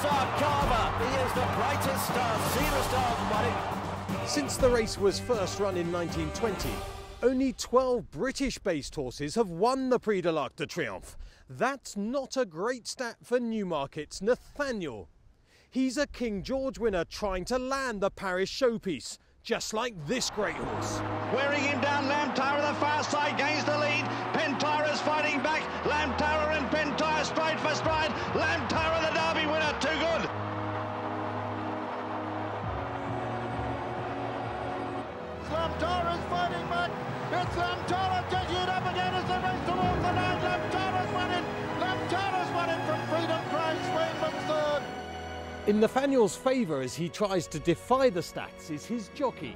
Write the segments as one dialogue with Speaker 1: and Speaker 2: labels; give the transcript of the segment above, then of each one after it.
Speaker 1: star Carver. He is the brightest star. Zero stars running.
Speaker 2: Since the race was first run in 1920, only 12 British-based horses have won the Prix de l'Arc de Triomphe. That's not a great stat for Newmarket's Nathaniel. He's a King George winner trying to land the Paris showpiece, just like this great horse.
Speaker 3: Wearing him down, Lamtara the far side gains the lead. Pentira's fighting back. Lamtara and Pentire stride for stride. Lamtara the Derby winner, too good.
Speaker 4: Lamtara's fighting back. It's Lamtara taking it up again as the race towards the line. Lamtara's won it. Lamtara's won it from Freedom Price, Rainbow's third.
Speaker 2: In Nathaniel's favour as he tries to defy the stats is his jockey.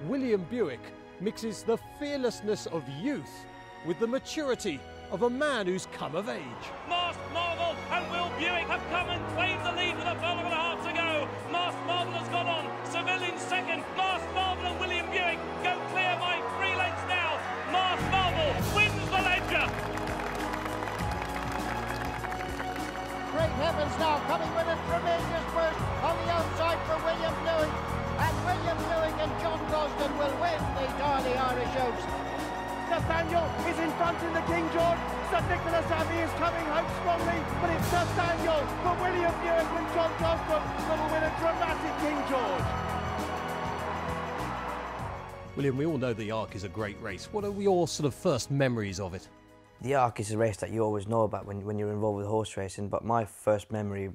Speaker 2: William Buick mixes the fearlessness of youth with the maturity of a man who's come of age.
Speaker 5: Masked Marvel and Will Buick have come and claimed the lead with a furlong and a half to go. Masked Marvel has gone on. Seville in second. Masked Marvel and William Buick go clear by 3 lengths now. Masked Marvel wins the Ledger.
Speaker 4: Great heavens now coming with a tremendous push on the outside for William Buick. And William Buick and John Gosden will win the Darley Irish Oaks.
Speaker 6: Nathaniel is in front in the King George. Sir Nicholas Abbey is coming home strongly, but it's Nathaniel for William Buick and John Gosden that will win a dramatic King George.
Speaker 2: William, we all know the Arc is a great race. What are your sort of first memories of it?
Speaker 7: The Arc is a race that you always know about when you're involved with horse racing, but my first memory,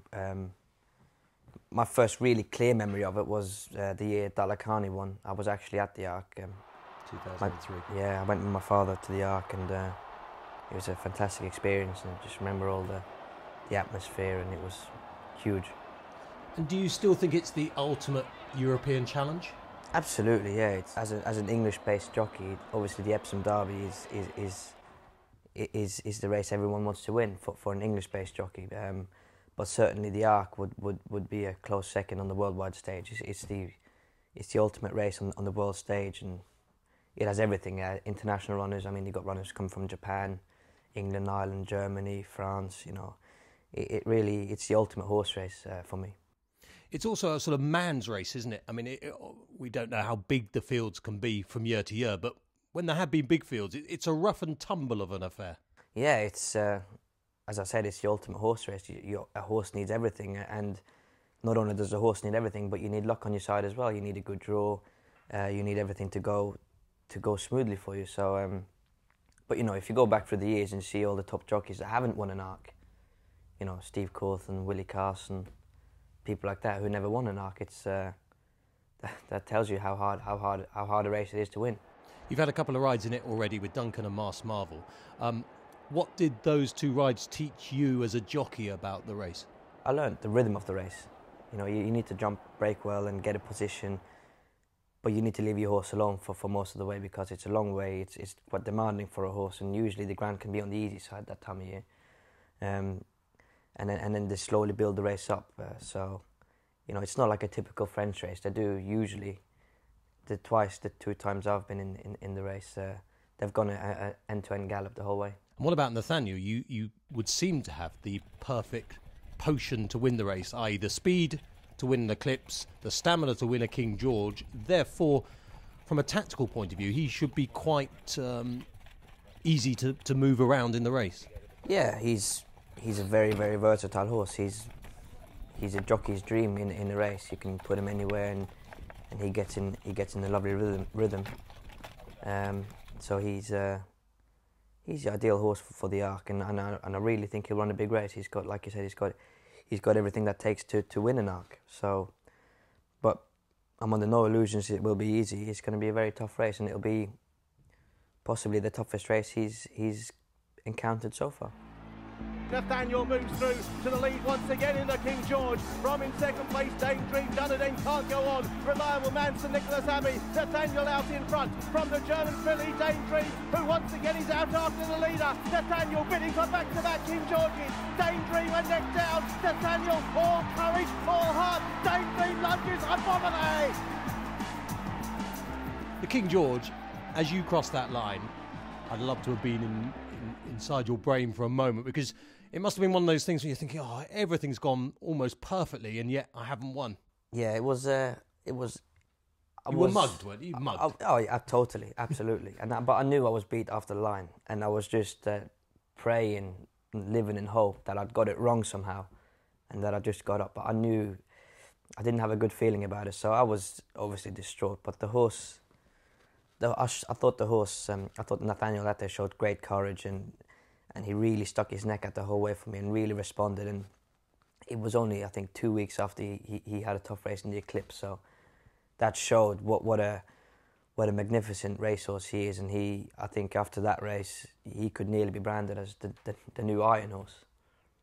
Speaker 7: my first really clear memory of it was the year Dalakani won. I was actually at the Arc.
Speaker 2: 2003.
Speaker 7: Yeah, I went with my father to the Arc, and it was a fantastic experience, and I just remember all the atmosphere, and it was huge.
Speaker 2: And do you still think it's the ultimate European challenge?
Speaker 7: Absolutely, yeah. As an English-based jockey, obviously the Epsom Derby is the race everyone wants to win for an English-based jockey. But certainly the Arc would be a close second on the worldwide stage. It's the ultimate race on the world stage, and it has everything. International runners. I mean, you've got runners come from Japan, England, Ireland, Germany, France. You know, it's the ultimate horse race for me.
Speaker 2: It's also a sort of man's race, isn't it? I mean, we don't know how big the fields can be from year to year, but when there have been big fields, it's a rough and tumble of an affair.
Speaker 7: Yeah, it's as I said, it's the ultimate horse race. A horse needs everything, and not only does a horse need everything, but you need luck on your side as well. You need a good draw. You need everything to go smoothly for you. So, but you know, if you go back through the years and see all the top jockeys that haven't won an Arc, you know, Steve Cawthon, Willie Carson, people like that who never won an Arc, it's that tells you how hard a race it is to win.
Speaker 2: You've had a couple of rides in it already with Duncan and Masked Marvel. What did those 2 rides teach you as a jockey about the race?
Speaker 7: I learned the rhythm of the race. You know, you need to jump, break well, and get a position, but you need to leave your horse alone for most of the way, because it's a long way. It's quite demanding for a horse, and usually the ground can be on the easy side that time of year. And then they slowly build the race up. So, you know, it's not like a typical French race. They do usually. The 2 times I've been in the race, they've gone an end-to-end gallop the whole way.
Speaker 2: And what about Nathaniel? You would seem to have the perfect potion to win the race, i.e. the speed to win the Clips, the stamina to win a King George. Therefore, from a tactical point of view, he should be quite easy to move around in the race.
Speaker 7: Yeah, he's a very, very versatile horse. He's a jockey's dream in a race. You can put him anywhere, and he gets in a lovely rhythm. So he's the ideal horse for the Arc, and I really think he'll run a big race. He's got, like you said, he's got everything that takes to win an Arc. So, but I'm under no illusions it will be easy. It's going to be a very tough race, and it'll be possibly the toughest race he's encountered so far.
Speaker 6: Nathaniel moves through to the lead once again in the King George. From in second place, Daydream Dunedin can't go on. Reliable man, Sir Nicholas Abbey. Nathaniel out in front. From the German filly, Daydream, who once again is out after the leader. Nathaniel bidding for back-to-back King Georges. Daydream and neck down. Nathaniel, all courage, all heart. Daydream lunges on Bombay.
Speaker 2: The King George, as you cross that line, I'd love to have been inside your brain for a moment, because It must have been one of those things where you're thinking, oh, everything's gone almost perfectly, and yet I haven't won.
Speaker 7: Yeah, it was.
Speaker 2: You were mugged, weren't you? Mugged.
Speaker 7: Oh yeah, totally, absolutely. But I knew I was beat after the line, and I was just praying, living in hope that I'd got it wrong somehow, and that I just got up. But I knew I didn't have a good feeling about it, so I was obviously distraught. But the horse, I thought Nathaniel that day showed great courage, and he really stuck his neck out the whole way for me and really responded. And it was only, I think, 2 weeks after he had a tough race in the Eclipse, so that showed what a magnificent racehorse he is. And I think after that race, he could nearly be branded as the new Iron Horse.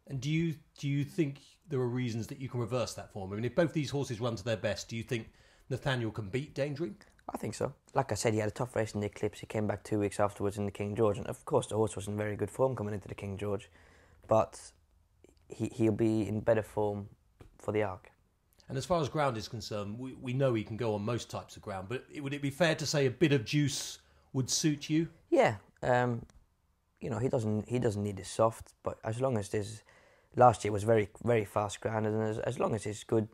Speaker 2: And do you think there are reasons that you can reverse that form? I mean, if both these horses run to their best, do you think Nathaniel can beat Daydream?
Speaker 7: I think so. Like I said, he had a tough race in the Eclipse. He came back 2 weeks afterwards in the King George, and of course the horse was in very good form coming into the King George, but he'll be in better form for the Ark.
Speaker 2: And as far as ground is concerned, we know he can go on most types of ground, but would it be fair to say a bit of juice would suit you?
Speaker 7: Yeah, he doesn't need it soft, but as long as there's, last year was very, very fast ground, and as long as it's good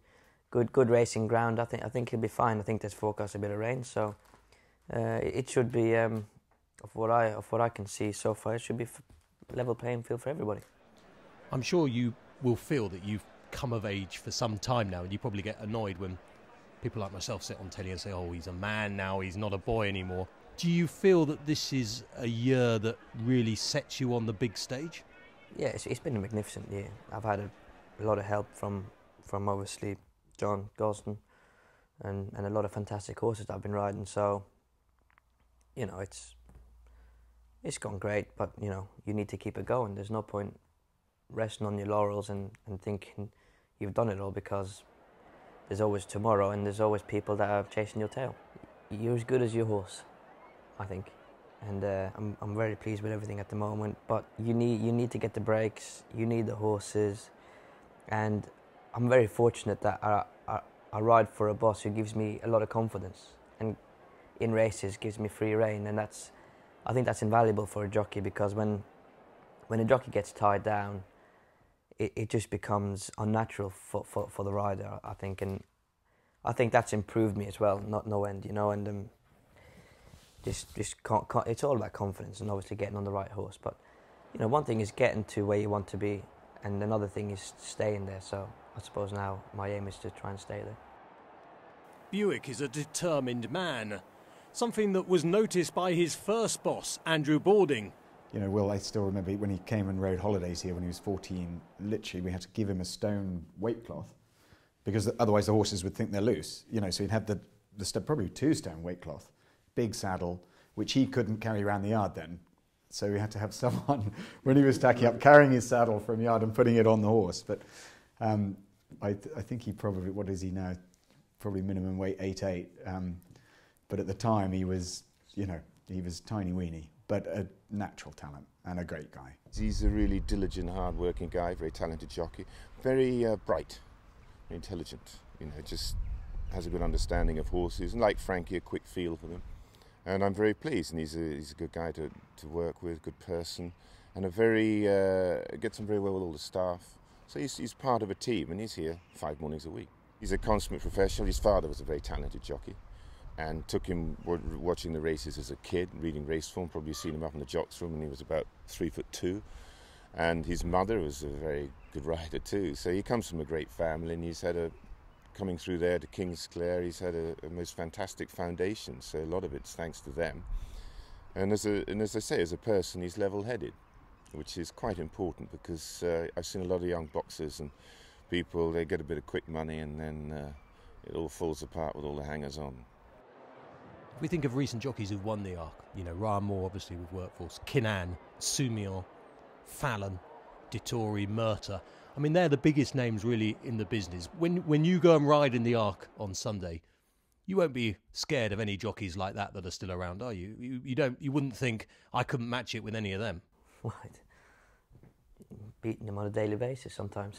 Speaker 7: racing ground, I think he'll be fine. I think there's forecast a bit of rain, so it should be, of what I can see so far, it should be level playing field for everybody.
Speaker 2: I'm sure you will feel that you've come of age for some time now, and you probably get annoyed when people like myself sit on telly and say, oh, he's a man now, he's not a boy anymore. Do you feel that this is a year that really sets you on the big stage?
Speaker 7: Yeah, it's been a magnificent year. I've had a lot of help from obviously John Gosden and a lot of fantastic horses that I've been riding, so it's gone great, but you need to keep it going. There's no point resting on your laurels and thinking you've done it all, because there's always tomorrow and there's always people that are chasing your tail. You're as good as your horse, I think, and I'm very pleased with everything at the moment, but you need to get the breaks, you need the horses, and I'm very fortunate that I ride for a boss who gives me a lot of confidence, and in races gives me free rein, and I think that's invaluable for a jockey, because when a jockey gets tied down, it just becomes unnatural for the rider, I think, and I think that's improved me as well, no end, and it's all about confidence and obviously getting on the right horse. But one thing is getting to where you want to be, and another thing is staying there. So I suppose now my aim is to try and stay there.
Speaker 2: Buick is a determined man, something that was noticed by his first boss, Andrew Balding.
Speaker 8: Will, I still remember when he came and rode holidays here when he was 14, literally we had to give him a stone weight cloth, because otherwise the horses would think they're loose. So he'd have the probably 2 stone weight cloth, big saddle, which he couldn't carry around the yard then. So we had to have someone, when he was stacking up, carrying his saddle from yard and putting it on the horse. But I think he probably, what is he now? Probably minimum weight 8'8". But at the time he was, he was tiny weeny, but a natural talent and a great guy.
Speaker 9: He's a really diligent, hard-working guy, very talented jockey, very bright, very intelligent, just has a good understanding of horses, and like Frankie, a quick feel for them. And I'm very pleased, and he's a good guy to work with, good person, and gets on very well with all the staff. So he's part of a team, and he's here 5 mornings a week. He's a consummate professional. His father was a very talented jockey, and took him watching the races as a kid, reading race form. Probably seen him up in the jocks room when he was about 3'2", and his mother was a very good rider too. So he comes from a great family, and he's had coming through there to Kingsclere, he's had a most fantastic foundation. So a lot of it's thanks to them. And as I say, as a person, he's level-headed, which is quite important, because I've seen a lot of young boxers and people, they get a bit of quick money and then it all falls apart with all the hangers on.
Speaker 2: If we think of recent jockeys who've won the Ark, Ryan Moore obviously with Workforce, Kinnan, Soumillon, Fallon, Dettori, Murta. I mean, they're the biggest names really in the business. When you go and ride in the Ark on Sunday, you won't be scared of any jockeys like that are still around, are you? You wouldn't think I couldn't match it with any of them.
Speaker 7: Right. Beating them on a daily basis sometimes.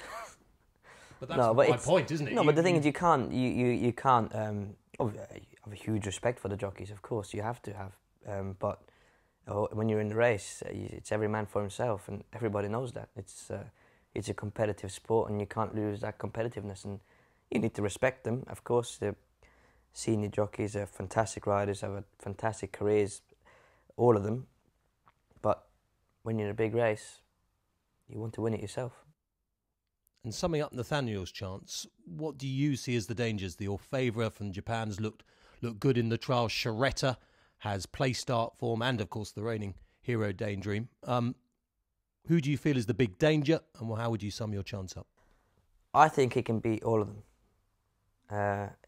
Speaker 2: But that's my point, isn't it?
Speaker 7: No, but the thing is, you can't. I have a huge respect for the jockeys, of course. You have to have, but when you're in the race, it's every man for himself, and everybody knows that. It's a competitive sport, and you can't lose that competitiveness, and you need to respect them. Of course, the senior jockeys are fantastic riders, have fantastic careers, all of them. But when you're in a big race, you want to win it yourself.
Speaker 2: And summing up Nathaniel's chance, what do you see as the dangers? The Orfevre from Japan's looked good in the trial. Charetta has place start form, and of course the reigning hero Daydream. Who do you feel is the big danger, and how would you sum your chance up?
Speaker 7: I think he can beat all of them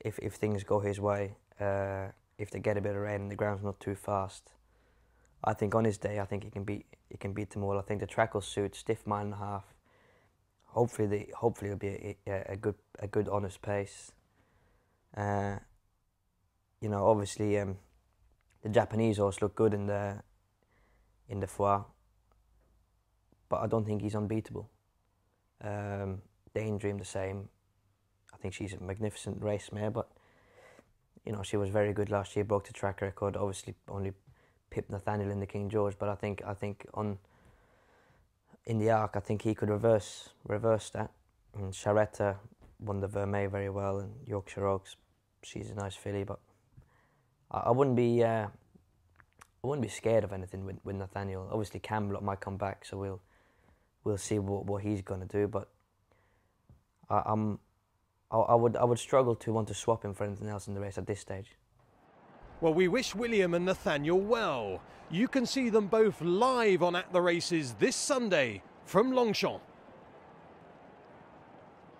Speaker 7: if things go his way. If they get a bit of rain and the ground's not too fast, I think on his day, I think he can beat them all. I think the track will suit, stiff mile and a half. Hopefully it'll be a good honest pace. You know, obviously the Japanese horse look good in the Foire, but I don't think he's unbeatable. Daydream the same. I think she's a magnificent race mare, but you know, she was very good last year, broke the track record. Obviously only pipped Nathaniel in the King George, but I think in the Arc, I think he could reverse that. And Charetta won the Vermeer very well, and Yorkshire Oaks, she's a nice filly, but I wouldn't be scared of anything with Nathaniel. Obviously Camelot might come back, so we'll see what he's going to do, but I would struggle to want to swap him for anything else in the race at this stage.
Speaker 2: Well, we wish William and Nathaniel well. You can see them both live on At the Races this Sunday from Longchamp.